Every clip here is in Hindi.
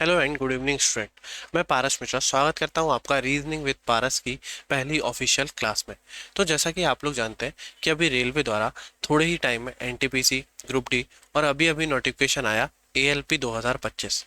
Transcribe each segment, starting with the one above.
Hello and good evening student. मैं पारस मिश्रा स्वागत करता हूं आपका रीजनिंग विद पारस की पहली ऑफिशियल क्लास में। तो जैसा कि आप लोग जानते हैं कि अभी रेलवे द्वारा थोड़े ही टाइम में एनटीपीसी, ग्रुप डी और अभी अभी नोटिफिकेशन आया एएलपी 2025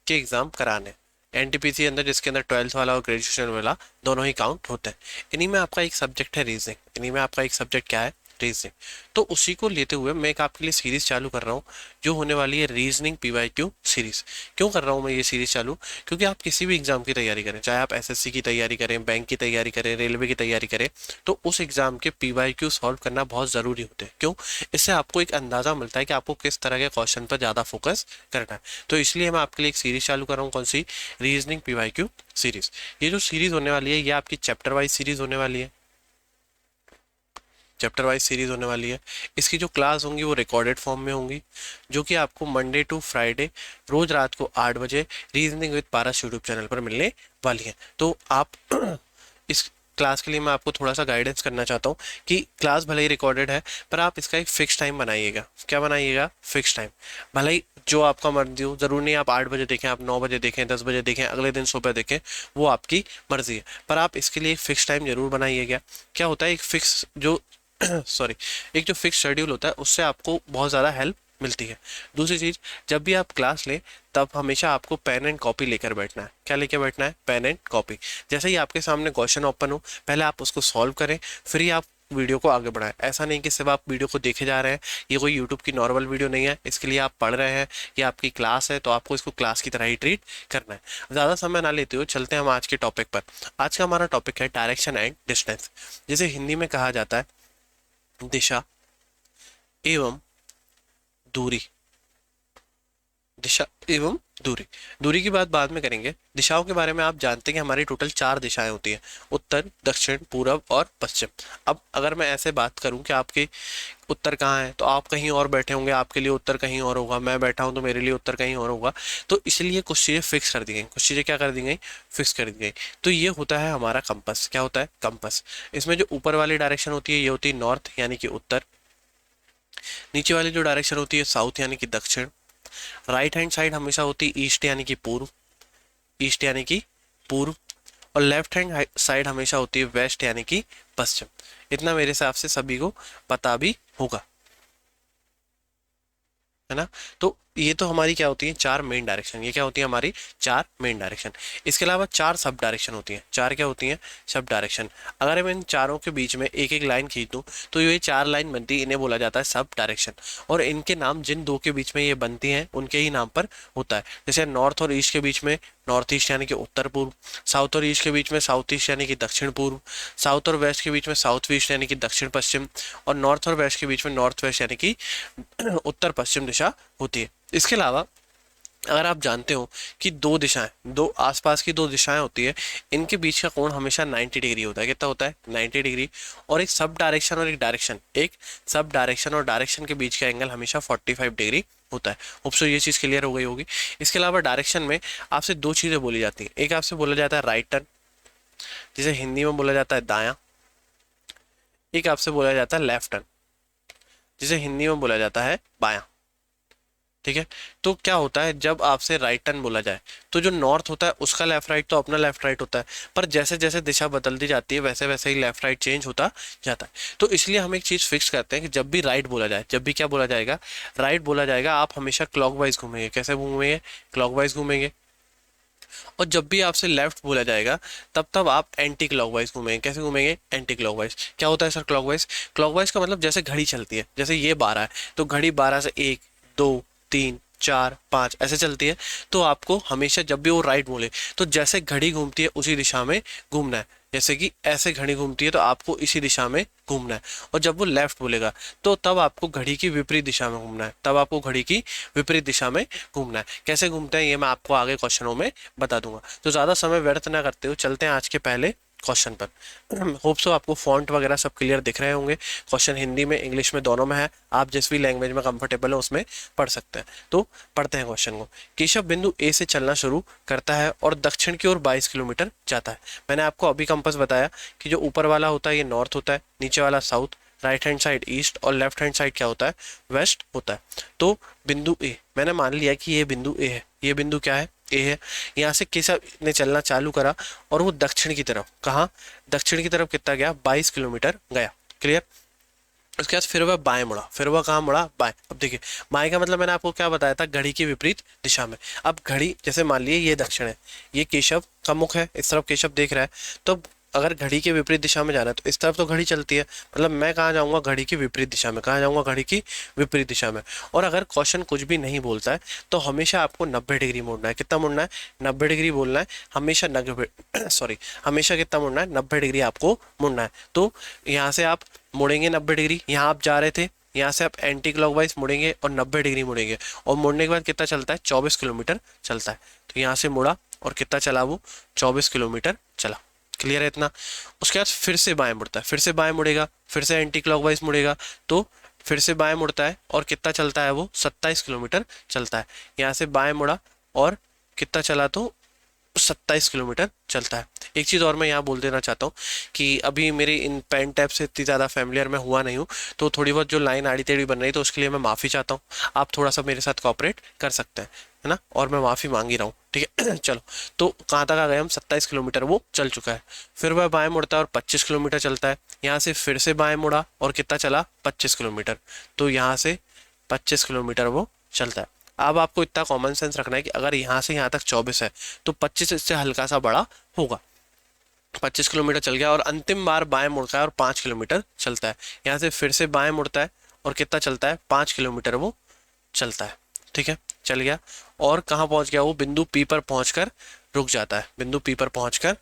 के एग्ज़ाम कराने। एनटीपीसी अंदर जिसके अंदर 12th वाला और ग्रेजुएशन वाला दोनों ही काउंट होते हैं। इन्हीं में आपका एक सब्जेक्ट है रीजनिंग, इन्हीं में आपका एक सब्जेक्ट क्या है, रीजनिंग। तो उसी को लेते हुए मैं एक आपके लिए सीरीज चालू कर रहा हूँ जो होने वाली है रीजनिंग पीवाईक्यू सीरीज। क्यों कर रहा हूँ मैं ये सीरीज चालू? क्योंकि आप किसी भी एग्जाम की तैयारी करें, चाहे आप एसएससी की तैयारी करें, बैंक की तैयारी करें, रेलवे की तैयारी करें, तो उस एग्जाम के पीवाईक्यू सॉल्व करना बहुत ज़रूरी होते हैं। क्यों? इससे आपको एक अंदाज़ा मिलता है कि आपको किस तरह के क्वेश्चन पर ज़्यादा फोकस करना है। तो इसलिए मैं आपके लिए एक सीरीज चालू कर रहा हूँ। कौन सी? Reasoning PYQ series. ये जो सीरीज होने वाली है ये आपकी चैप्टर वाइज सीरीज होने वाली है, चैप्टर वाइज सीरीज होने वाली है। इसकी जो क्लास होंगी वो रिकॉर्डेड फॉर्म में होंगी, जो कि आपको मंडे टू फ्राइडे रोज रात को 8 बजे reasoning with Paras YouTube channel पर मिलने वाली है। तो आप इस क्लास के लिए मैं आपको थोड़ा सा गाइडेंस करना चाहता हूँ कि क्लास भले ही रिकॉर्डेड है पर आप इसका एक फिक्स टाइम बनाइएगा। क्या बनाइएगा? Fix time. भले ही जो आपका मर्जी हो, जरूर नहीं आप 8 बजे देखें, आप 9 बजे देखें, 10 बजे देखें, अगले दिन सुबह देखें, वो आपकी मर्जी है। पर आप इसके लिए एक फिक्स टाइम जरूर बनाइएगा। क्या होता है, एक फिक्स जो सॉरी एक जो फिक्स शेड्यूल होता है उससे आपको बहुत ज़्यादा हेल्प मिलती है। दूसरी चीज़, जब भी आप क्लास लें तब हमेशा आपको पेन एंड कॉपी लेकर बैठना है। क्या लेकर बैठना है? Pen and copy. जैसे ही आपके सामने क्वेश्चन ओपन हो पहले आप उसको सॉल्व करें, फिर ही आप वीडियो को आगे बढ़ाएं। ऐसा नहीं कि सिर्फ आप वीडियो को देखे जा रहे हैं। ये कोई यूट्यूब की नॉर्मल वीडियो नहीं है, इसके लिए आप पढ़ रहे हैं, ये आपकी क्लास है, तो आपको इसको क्लास की तरह ही ट्रीट करना है। ज़्यादा समय ना लेते हुए चलते हैं हम आज के टॉपिक पर। आज का हमारा टॉपिक है डायरेक्शन एंड डिस्टेंस, जिसे हिंदी में कहा जाता है दिशा एवं दूरी। दिशा एवं दूरी। दूरी की बात बाद में करेंगे। दिशाओं के बारे में आप जानते हैं कि हमारी टोटल 4 दिशाएं होती हैं, उत्तर, दक्षिण, पूरब और पश्चिम। अब अगर मैं ऐसे बात करूं कि आपकी उत्तर कहाँ है, तो आप कहीं और बैठे होंगे, आपके लिए उत्तर कहीं और होगा। मैं बैठा हूं तो मेरे लिए उत्तर कहीं और होगा। तो इसलिए कुछ चीज़ें फिक्स कर दी गई, कुछ चीज़ें क्या कर दी गई? फिक्स कर दी गई। तो ये होता है हमारा कंपस। क्या होता है? कंपस। इसमें जो ऊपर वाली डायरेक्शन होती है ये होती है नॉर्थ यानी कि उत्तर। नीचे वाली जो डायरेक्शन होती है साउथ यानी कि दक्षिण। राइट हैंड साइड हमेशा होती है ईस्ट यानी कि पूर्व, ईस्ट यानी कि पूर्व। और लेफ्ट हैंड साइड हमेशा होती है वेस्ट यानी कि पश्चिम। इतना मेरे हिसाब से सभी को पता भी होगा, है ना? तो ये तो हमारी क्या होती है? 4 मेन डायरेक्शन। ये क्या होती है? हमारी 4 मेन डायरेक्शन। इसके अलावा 4 सब डायरेक्शन होती हैं। 4 क्या होती हैं? Sub direction. अगर मैं इन चारों के बीच में एक एक लाइन खींच दूं तो ये 4 लाइन बनती है, इन्हें बोला जाता है सब डायरेक्शन। और इनके नाम जिन दो के बीच में ये बनती हैं उनके ही नाम पर होता है। जैसे नॉर्थ और ईस्ट के बीच में नॉर्थ ईस्ट यानी कि उत्तर पूर्व, साउथ और ईस्ट के बीच में साउथ ईस्ट यानी कि दक्षिण पूर्व, साउथ और वेस्ट के बीच में साउथ ईस्ट यानी कि दक्षिण पश्चिम, और नॉर्थ और वेस्ट के बीच में नॉर्थ वेस्ट यानी कि उत्तर पश्चिम दिशा होती है। इसके अलावा अगर आप जानते हो कि दो दिशाएं, दो आसपास की दो दिशाएं होती है, इनके बीच का कोण हमेशा 90 डिग्री होता है। कितना होता है? 90 डिग्री। और एक सब डायरेक्शन और एक सब डायरेक्शन और डायरेक्शन के बीच का एंगल हमेशा 45 डिग्री होता है। होप सो ये चीज़ क्लियर हो गई होगी। इसके अलावा डायरेक्शन में आपसे दो चीज़ें बोली जाती हैं। एक आपसे बोला जाता है राइट टर्न, जिसे हिंदी में बोला जाता है दायां। एक आपसे बोला जाता है लेफ्ट टर्न, जिसे हिंदी में बोला जाता है बायां। ठीक है? तो क्या होता है जब आपसे राइट टर्न बोला जाए तो जो नॉर्थ होता है उसका लेफ्ट राइट तो अपना लेफ्ट राइट होता है, पर जैसे जैसे दिशा बदलती जाती है वैसे वैसे ही लेफ्ट राइट चेंज होता जाता है। तो इसलिए हम एक चीज़ फिक्स करते हैं कि जब भी राइट बोला जाए, जब भी क्या बोला जाएगा? राइट बोला जाएगा, आप हमेशा क्लॉकवाइज घूमेंगे। कैसे घूमेंगे? क्लॉकवाइज घूमेंगे। और जब भी आपसे लेफ्ट बोला जाएगा तब तब आप एंटी क्लॉकवाइज घूमेंगे। कैसे घूमेंगे? Anti clockwise. क्या होता है सर क्लॉकवाइज? क्लॉकवाइज का मतलब जैसे घड़ी चलती है, जैसे ये 12 है तो घड़ी 12 से 1, 2, 3, 4, 5 ऐसे चलती है। तो आपको हमेशा जब भी वो राइट बोले तो जैसे घड़ी घूमती है उसी दिशा में घूमना है। जैसे कि ऐसे घड़ी घूमती है तो आपको इसी दिशा में घूमना है। और जब वो लेफ्ट बोलेगा तो तब आपको घड़ी की विपरीत दिशा में घूमना है, तब आपको घड़ी की विपरीत दिशा में घूमना है। कैसे घूमते हैं ये मैं आपको आगे क्वेश्चनों में बता दूंगा। तो ज़्यादा समय व्यर्थ ना करते हुए चलते हैं आज के पहले क्वेश्चन पर। होप सो आपको फॉन्ट वगैरह सब क्लियर दिख रहे होंगे। क्वेश्चन हिंदी में इंग्लिश में दोनों में है, आप जिस भी लैंग्वेज में कंफर्टेबल हो उसमें पढ़ सकते हैं। तो पढ़ते हैं क्वेश्चन को। केशव बिंदु ए से चलना शुरू करता है और दक्षिण की ओर 22 किलोमीटर जाता है। मैंने आपको अभी कंपास बताया कि जो ऊपर वाला होता है ये नॉर्थ होता है, नीचे वाला south, right hand side east और लेफ्ट हैंड साइड क्या होता है? वेस्ट होता है। तो बिंदु ए, मैंने मान लिया कि ये बिंदु ए है। ये बिंदु क्या है? ए है, यहाँ से केशव ने चलना चालू करा और वो दक्षिण की तरफ, कहाँ, दक्षिण की तरफ कितना गया, 22 किलोमीटर गया। क्लियर। उसके बाद फिर वह बाएं मुड़ा, फिर वह कहाँ मुड़ा, बाएं। अब देखिए बाएं का मतलब मैंने आपको क्या बताया था, घड़ी की विपरीत दिशा में। अब घड़ी जैसे मान लिए ये दक्षिण है, ये केशव का मुख है, इस तरफ केशव देख रहा है, तो अगर घड़ी के विपरीत दिशा में जाना है तो इस तरफ तो घड़ी चलती है, मतलब मैं कहाँ जाऊंगा, घड़ी की विपरीत दिशा में, कहाँ जाऊंगा, घड़ी की विपरीत दिशा में। और अगर क्वेश्चन कुछ भी नहीं बोलता है तो हमेशा आपको 90 डिग्री मोड़ना है। कितना मुड़ना है, 90 डिग्री बोलना है हमेशा, 90 सॉरी, हमेशा कितना मुड़ना है, 90 डिग्री आपको मुड़ना है। तो यहाँ से आप मुड़ेंगे 90 डिग्री, यहाँ आप जा रहे थे, यहाँ से आप एंटी क्लॉकवाइज मुड़ेंगे और 90 डिग्री मुड़ेंगे, और मुड़ने के बाद कितना चलता है, 24 किलोमीटर चलता है। तो यहाँ से मुड़ा और कितना चला वो, 24 किलोमीटर चला। क्लियर है इतना। उसके बाद फिर से बाएं मुड़ता है, फिर से बाएं मुड़ेगा, फिर से एंटी क्लॉकवाइज मुड़ेगा, तो फिर से बाएं मुड़ता है और कितना चलता है वो, 27 किलोमीटर चलता है। यहाँ से बाएं मुड़ा और कितना चला, तो 27 किलोमीटर चलता है। एक चीज़ और मैं यहाँ बोल देना चाहता हूँ कि अभी मेरे इन पेन टैप से इतनी ज़्यादा फैमिलियर मैं हुआ नहीं हूँ, तो थोड़ी बहुत जो लाइन आड़ी टेढ़ी बन रही है तो उसके लिए मैं माफ़ी चाहता हूँ। आप थोड़ा सा मेरे साथ कोऑपरेट कर सकते हैं, है ना, और मैं माफ़ी मांग ही रहा हूँ, ठीक है। चलो, तो कहाँ तक आ गए हम, 27 किलोमीटर वो चल चुका है। फिर वह बाएं मुड़ता है और 25 किलोमीटर चलता है। यहाँ से फिर से बाएं मुड़ा और कितना चला, 25 किलोमीटर। तो यहाँ से 25 किलोमीटर वो चलता है। अब आपको इतना कॉमन सेंस रखना है कि अगर यहाँ से यहाँ तक 24 है तो 25 इससे हल्का सा बड़ा होगा। 25 किलोमीटर चल गया और अंतिम बार बाएं मुड़ता है और 5 किलोमीटर चलता है। यहाँ से फिर से बाएं मुड़ता है और कितना चलता है, 5 किलोमीटर वो चलता है। ठीक है, चल गया और कहाँ पहुँच गया वो, बिंदु पी पर पहुँचकर रुक जाता है, बिंदु पी पर पहुँचकर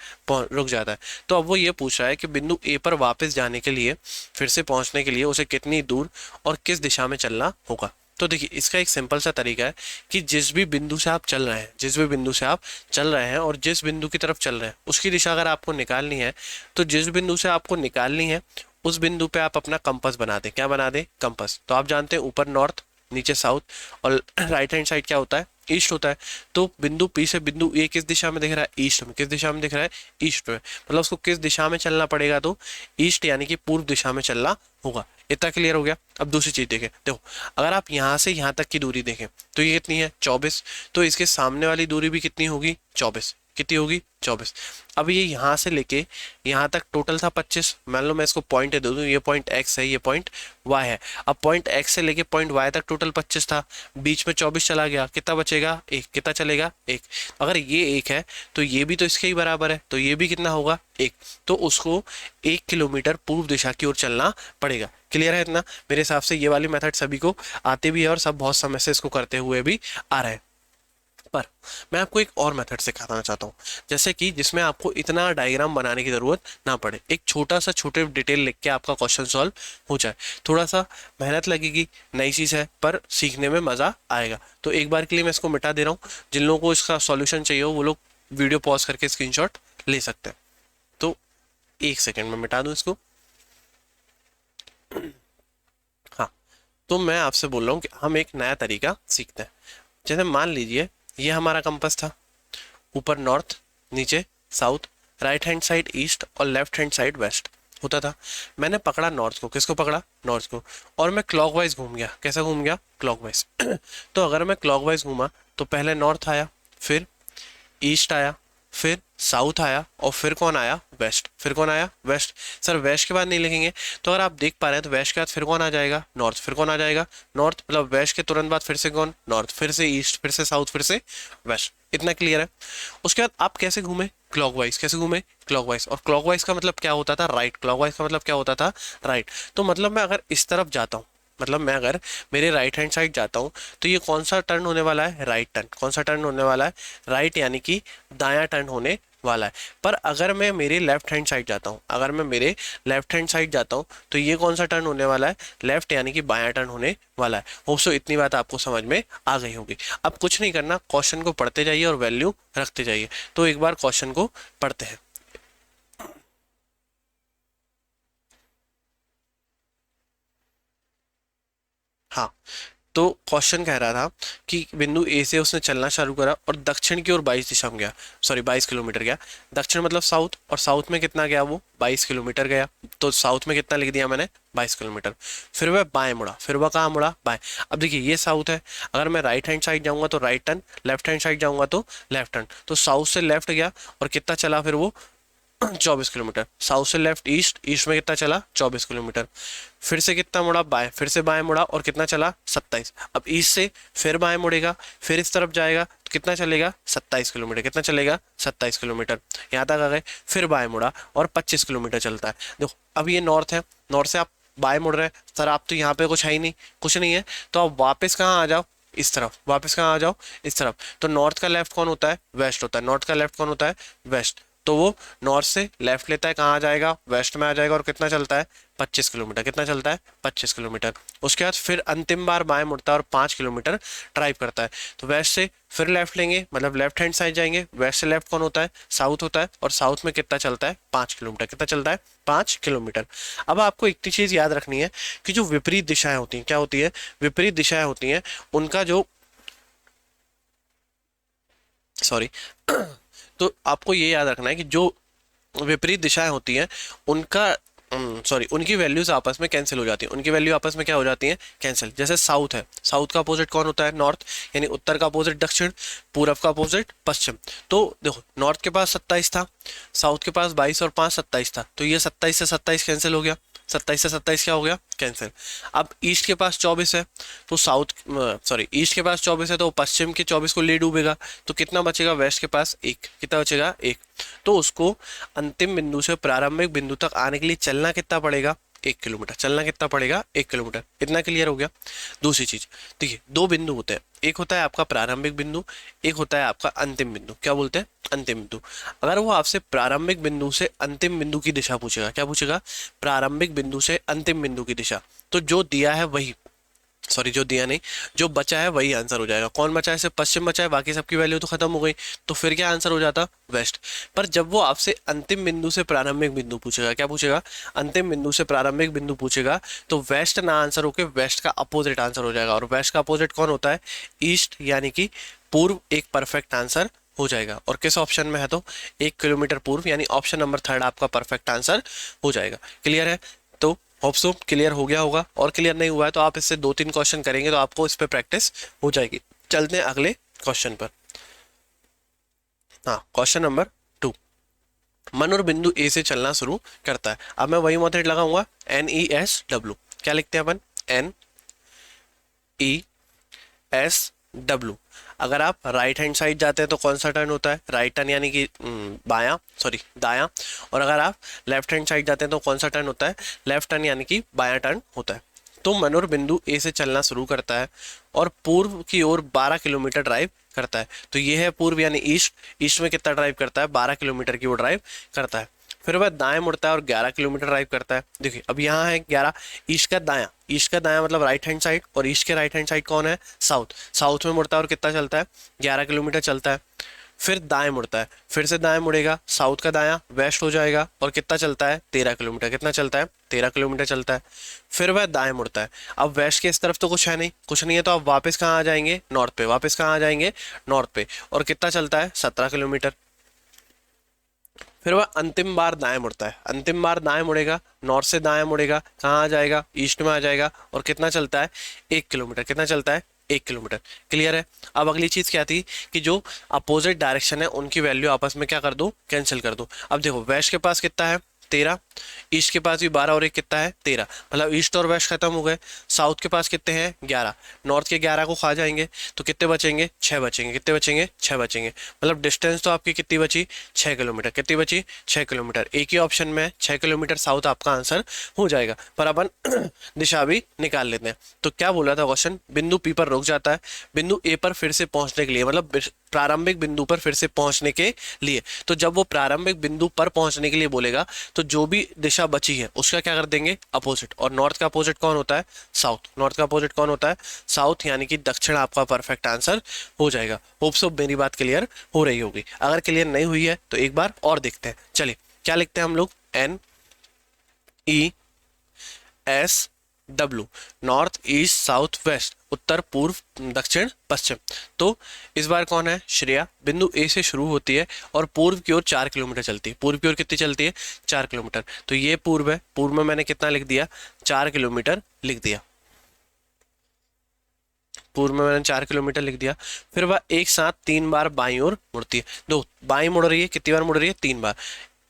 रुक जाता है। तो अब वो ये पूछ रहा है कि बिंदु ए पर वापस जाने के लिए, फिर से पहुँचने के लिए उसे कितनी दूर और किस दिशा में चलना होगा। तो देखिए इसका एक सिंपल सा तरीका है कि जिस भी बिंदु से आप चल रहे हैं, जिस भी बिंदु से आप चल रहे हैं और जिस बिंदु की तरफ चल रहे हैं उसकी दिशा अगर आपको निकालनी है, तो जिस बिंदु से आपको निकालनी है उस बिंदु पे आप अपना कंपास बना दें। क्या बना दें, कंपास। तो आप जानते हैं ऊपर नॉर्थ, नीचे साउथ, और राइट हैंड साइड क्या होता है, ईस्ट होता है। तो बिंदु पी से बिंदु ए किस दिशा में दिख रहा है, ईस्ट में। किस दिशा में दिख रहा है, ईस्ट में। मतलब उसको किस दिशा में चलना पड़ेगा, तो ईस्ट यानी कि पूर्व दिशा में चलना होगा। इतना क्लियर हो गया। अब दूसरी चीज देखें, देखो अगर आप यहाँ से यहाँ तक की दूरी देखें तो ये कितनी है, 24। तो इसके सामने वाली दूरी भी कितनी होगी, 24। कितनी होगी, 24। अब ये यहाँ से लेके यहाँ तक टोटल था 25। मान लो मैं इसको पॉइंट दे दूँ, ये पॉइंट एक्स है, ये पॉइंट वाई है। अब पॉइंट एक्स से लेके पॉइंट वाई तक टोटल 25 था, बीच में 24 चला गया, कितना बचेगा, एक। कितना चलेगा, एक। अगर ये एक है तो ये भी तो इसके ही बराबर है, तो ये भी कितना होगा, एक। तो उसको 1 किलोमीटर पूर्व दिशा की ओर चलना पड़ेगा। क्लियर है इतना। मेरे हिसाब से ये वाली मेथड सभी को आते भी है और सब बहुत समय से इसको करते हुए भी आ रहे हैं। पर मैं आपको एक और मेथड सिखाना चाहता हूँ, जैसे कि जिसमें आपको इतना डायग्राम बनाने की ज़रूरत ना पड़े। एक छोटा सा छोटे डिटेल लिख के आपका क्वेश्चन सॉल्व हो जाए। थोड़ा सा मेहनत लगेगी, नई चीज़ है, पर सीखने में मज़ा आएगा। तो एक बार के लिए मैं इसको मिटा दे रहा हूँ। जिन लोगों को इसका सॉल्यूशन चाहिए हो वो लोग वीडियो पॉज करके स्क्रीनशॉट ले सकते हैं। तो 1 सेकेंड में मिटा दूँ इसको। हाँ, तो मैं आपसे बोल रहा हूँ कि हम एक नया तरीका सीखते हैं। जैसे मान लीजिए ये हमारा कंपास था, ऊपर नॉर्थ, नीचे south, right hand side east और लेफ्ट हैंड साइड वेस्ट होता था। मैंने पकड़ा नॉर्थ को, किसको पकड़ा, नॉर्थ को, और मैं क्लॉकवाइज घूम गया। कैसा घूम गया, क्लॉकवाइज। तो अगर मैं क्लॉकवाइज घूमा तो पहले नॉर्थ आया, फिर ईस्ट आया, फिर साउथ आया और फिर कौन आया, वेस्ट। फिर कौन आया, वेस्ट। सर वेस्ट के बाद नहीं लिखेंगे, तो अगर आप देख पा रहे हैं तो वेस्ट के बाद फिर कौन आ जाएगा, नॉर्थ। फिर कौन आ जाएगा, नॉर्थ। मतलब वेस्ट के तुरंत बाद फिर से कौन, नॉर्थ। फिर से ईस्ट, फिर से साउथ, फिर से वेस्ट। इतना क्लियर है। उसके बाद आप कैसे घूमे, क्लॉकवाइज। कैसे घूमे, क्लॉकवाइज। और क्लॉकवाइज का मतलब क्या होता था, राइट। क्लॉकवाइज का मतलब क्या होता था, राइट। तो मतलब मैं अगर इस तरफ जाता हूँ, मतलब मैं अगर मेरे राइट हैंड साइड जाता हूँ तो ये कौन सा टर्न होने वाला है, राइट टर्न। कौन सा टर्न होने वाला है, राइट, यानी कि दायां टर्न होने वाला है। पर अगर मैं मेरे लेफ्ट हैंड साइड जाता हूँ, अगर मैं मेरे लेफ्ट हैंड साइड जाता हूँ तो ये कौन सा टर्न होने वाला है, लेफ्ट, यानी कि बायां टर्न होने वाला है। होप सो इतनी बात आपको समझ में आ गई होगी। अब कुछ नहीं करना, क्वेश्चन को पढ़ते जाइए और वैल्यू रखते जाइए। तो एक बार क्वेश्चन को पढ़ते हैं। हाँ, तो क्वेश्चन कह रहा था कि बिंदु ए से उसने चलना चालू करा और दक्षिण की ओर 22 दिशा में गया, सॉरी 22 किलोमीटर गया। दक्षिण मतलब साउथ, और साउथ में कितना गया वो 22 किलोमीटर गया। तो साउथ में कितना लिख दिया मैंने 22 किलोमीटर। फिर वह बाएं मुड़ा, फिर वह कहाँ मुड़ा बाएं। अब देखिए ये साउथ है, अगर मैं राइट हैंड साइड जाऊंगा तो right turn, left hand side जाऊंगा तो लेफ्ट टर्न। तो साउथ से लेफ्ट गया और कितना चला फिर वो 24 किलोमीटर। साउथ से लेफ्ट ईस्ट, ईस्ट में कितना चला 24 किलोमीटर। फिर से कितना मुड़ा बाएं, फिर से बाएं मुड़ा और कितना चला 27। अब ईस्ट से फिर बाएं मुड़ेगा, फिर इस तरफ जाएगा तो कितना चलेगा 27 किलोमीटर। कितना चलेगा 27 किलोमीटर। यहाँ तक आ गए, फिर बाएं मुड़ा और 25 किलोमीटर चलता है। देखो अब ये नॉर्थ है, नॉर्थ से आप बाएं मुड़ रहे हैं सर, आप तो यहाँ पे कुछ है ही नहीं, कुछ नहीं है, तो आप वापस कहाँ आ जाओ इस तरफ, वापस कहाँ आ जाओ इस तरफ। तो नॉर्थ का लेफ्ट कौन होता है वेस्ट होता है, नॉर्थ का लेफ्ट कौन होता है वेस्ट। तो वो नॉर्थ से लेफ्ट लेता है, कहाँ आ जाएगा वेस्ट में आ जाएगा और कितना चलता है 25 किलोमीटर। कितना चलता है 25 किलोमीटर। उसके बाद फिर अंतिम बार बाएं मुड़ता है और 5 किलोमीटर ड्राइव करता है। तो वेस्ट से फिर लेफ्ट लेंगे, मतलब लेफ्ट हैंड साइड जाएंगे। वेस्ट से लेफ्ट कौन होता है साउथ होता है, और साउथ में कितना चलता है 5 किलोमीटर। कितना चलता है 5 किलोमीटर। अब आपको एक चीज़ याद रखनी है कि जो विपरीत दिशाएं होती हैं, क्या होती है विपरीत दिशाएं होती हैं, उनका जो, सॉरी तो आपको ये याद रखना है कि जो विपरीत दिशाएं होती हैं उनका, सॉरी, उनकी वैल्यूज आपस में कैंसिल हो जाती हैं। उनकी वैल्यू आपस में क्या हो जाती हैं कैंसिल। जैसे साउथ है, साउथ का अपोजिट कौन होता है नॉर्थ, यानी उत्तर का अपोजिट दक्षिण, पूरब का अपोजिट पश्चिम। तो देखो नॉर्थ के पास 27 था, साउथ के पास 22 और 5 27 था, तो ये 27 से 27 कैंसिल हो गया, 27 से 27 क्या हो गया कैंसिल। अब ईस्ट के पास 24 है, तो साउथ, सॉरी, ईस्ट के पास 24 है तो पश्चिम के 24 को ले डूबेगा, तो कितना बचेगा वेस्ट के पास 1। कितना बचेगा 1। तो उसको अंतिम बिंदु से प्रारंभिक बिंदु तक आने के लिए चलना कितना पड़ेगा 1 किलोमीटर। चलना कितना पड़ेगा 1 किलोमीटर। इतना क्लियर हो गया। दूसरी चीज देखिए, दो बिंदु होते हैं, एक होता है आपका प्रारंभिक बिंदु, एक होता है आपका अंतिम बिंदु। क्या बोलते हैं अंतिम बिंदु। अगर वो आपसे प्रारंभिक बिंदु से अंतिम बिंदु की दिशा पूछेगा, क्या पूछेगा प्रारंभिक बिंदु से अंतिम बिंदु की दिशा, तो जो दिया है वही, सॉरी जो दिया नहीं, जो बचा है वही आंसर हो जाएगा। कौन बचा है सिर्फ पश्चिम बचा है, बाकी सबकी वैल्यू तो खत्म हो गई, तो फिर क्या आंसर हो जाता वेस्ट। पर जब वो आपसे अंतिम बिंदु से प्रारंभिक बिंदु पूछेगा, क्या पूछेगा अंतिम बिंदु से प्रारंभिक बिंदु पूछेगा, तो वेस्ट ना आंसर होके वेस्ट का अपोजिट आंसर हो जाएगा। और वेस्ट का अपोजिट कौन होता है ईस्ट, यानी कि पूर्व एक परफेक्ट आंसर हो जाएगा। और किस ऑप्शन में है तो 1 किलोमीटर पूर्व, यानी ऑप्शन नंबर 3 आपका परफेक्ट आंसर हो जाएगा। क्लियर है। तो होप सो क्लियर हो गया होगा, और क्लियर नहीं हुआ है तो आप इससे 2-3 क्वेश्चन करेंगे तो आपको इस पे प्रैक्टिस हो जाएगी। चलते हैं अगले क्वेश्चन पर। हाँ, क्वेश्चन नंबर 2। मनोर बिंदु ए से चलना शुरू करता है। अब मैं वही मेथड लगाऊंगा, NESW। क्या लिखते हैं अपन NESW। अगर आप राइट हैंड साइड जाते हैं तो कौन सा टर्न होता है राइट टर्न, यानी कि बायां, सॉरी दायां। और अगर आप लेफ्ट हैंड साइड जाते हैं तो कौन सा टर्न होता है लेफ्ट टर्न, यानी कि बायां टर्न होता है। तो मनोर बिंदु ए से चलना शुरू करता है और पूर्व की ओर 12 किलोमीटर ड्राइव करता है। तो ये है पूर्व यानी ईस्ट, ईस्ट में कितना ड्राइव करता है 12 किलोमीटर की वो ड्राइव करता है। फिर वह दाएं मुड़ता है और 11 किलोमीटर ड्राइव करता है। देखिए अब यहाँ है 11, ईस्ट का दायां, ईस्ट का दायां मतलब राइट हैंड साइड, और ईस्ट के राइट हैंड साइड कौन है साउथ। साउथ में मुड़ता है और कितना चलता है 11 किलोमीटर चलता है। फिर दाएं मुड़ता है, फिर से दाएं मुड़ेगा, साउथ का दायां वेस्ट हो जाएगा और कितना चलता है 13 किलोमीटर। कितना चलता है 13 किलोमीटर चलता है। फिर वह दाएं मुड़ता है, अब वेस्ट के इस तरफ तो कुछ है नहीं, कुछ नहीं है, तो आप वापस कहाँ आ जाएंगे नॉर्थ पे, वापस कहाँ आ जाएंगे नॉर्थ पे, और कितना चलता है 17 किलोमीटर। फिर वह अंतिम बार दाएं मुड़ता है, अंतिम बार दाएं मुड़ेगा, नॉर्थ से दाएं मुड़ेगा, कहाँ आ जाएगा ईस्ट में आ जाएगा, और कितना चलता है 1 किलोमीटर। कितना चलता है 1 किलोमीटर। क्लियर है। अब अगली चीज क्या थी कि जो अपोजिट डायरेक्शन है उनकी वैल्यू आपस में क्या कर दो कैंसिल कर दो। अब देखो वेस्ट के पास कितना है 13, ईस्ट के पास भी 12 और एक कितना है 13, मतलब ईस्ट और वेस्ट खत्म हो गए। साउथ के पास कितने हैं 11, नॉर्थ के 11 को खा जाएंगे तो कितने बचेंगे 6 बचेंगे। कितने बचेंगे 6 बचेंगे, मतलब डिस्टेंस तो आपकी कितनी बची 6 किलोमीटर। कितनी बची 6 किलोमीटर। एक ही ऑप्शन में 6 किलोमीटर साउथ आपका आंसर हो जाएगा। पर अपन दिशा भी निकाल लेते हैं। तो क्या बोला था क्वेश्चन, बिंदु पी पर रुक जाता है बिंदु ए पर फिर से पहुंचने के लिए, मतलब प्रारंभिक बिंदु पर फिर से पहुंचने के लिए। तो जब वो प्रारंभिक बिंदु पर पहुंचने के लिए बोलेगा तो जो भी दिशा बची है उसका क्या कर देंगे अपोजिट। और नॉर्थ का अपोजिट कौन होता है साउथ, नॉर्थ का अपोजिट कौन होता है साउथ, यानी कि दक्षिण आपका परफेक्ट आंसर हो जाएगा। होप सो मेरी बात क्लियर हो रही होगी। अगर क्लियर नहीं हुई है तो एक बार और देखते हैं। चलिए क्या लिखते हैं हम लोग NESW। W, north east south west, उत्तर पूर्व दक्षिण पश्चिम। तो इस बार कौन है, श्रेया। बिंदु ए से शुरू होती है और पूर्व की ओर 4 किलोमीटर चलती है। पूर्व की ओर कितनी चलती है, 4 किलोमीटर। तो ये पूर्व है, पूर्व में मैंने कितना लिख दिया, 4 किलोमीटर लिख दिया। पूर्व में मैंने 4 किलोमीटर लिख दिया। फिर वह एक साथ 3 बार बाईं ओर मुड़ती है। दो बाईं मुड़ रही है, कितनी बार मुड़ रही है, 3 बार।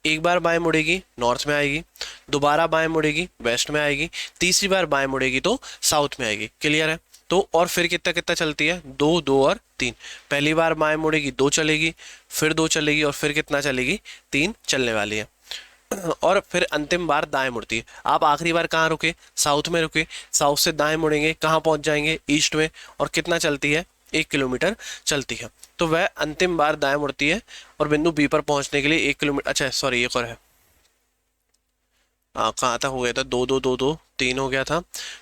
एक बार बाएं मुड़ेगी नॉर्थ में आएगी, दोबारा बाएं मुड़ेगी वेस्ट में आएगी, तीसरी बार बाएं मुड़ेगी तो साउथ में आएगी। क्लियर है। तो और फिर कितना कितना चलती है, 2 2 और 3। पहली बार बाएं मुड़ेगी 2 चलेगी, फिर 2 चलेगी और फिर कितना चलेगी, 3 चलने वाली है। और फिर अंतिम बार दाएं मुड़ती है। आप आखिरी बार कहाँ रुके, साउथ में रुके। साउथ से दाएं मुड़ेंगे, कहाँ पहुंच जाएंगे, ईस्ट में। और कितना चलती है, 1 किलोमीटर चलती है। तो वह अंतिम बार दाएं मुड़ती है और बिंदु बी पर पहुंचने के लिए 1 किलोमीटर, अच्छा सॉरी एक और है, कहाँ तक हो गया था, 2 2 2 2 3 हो गया था।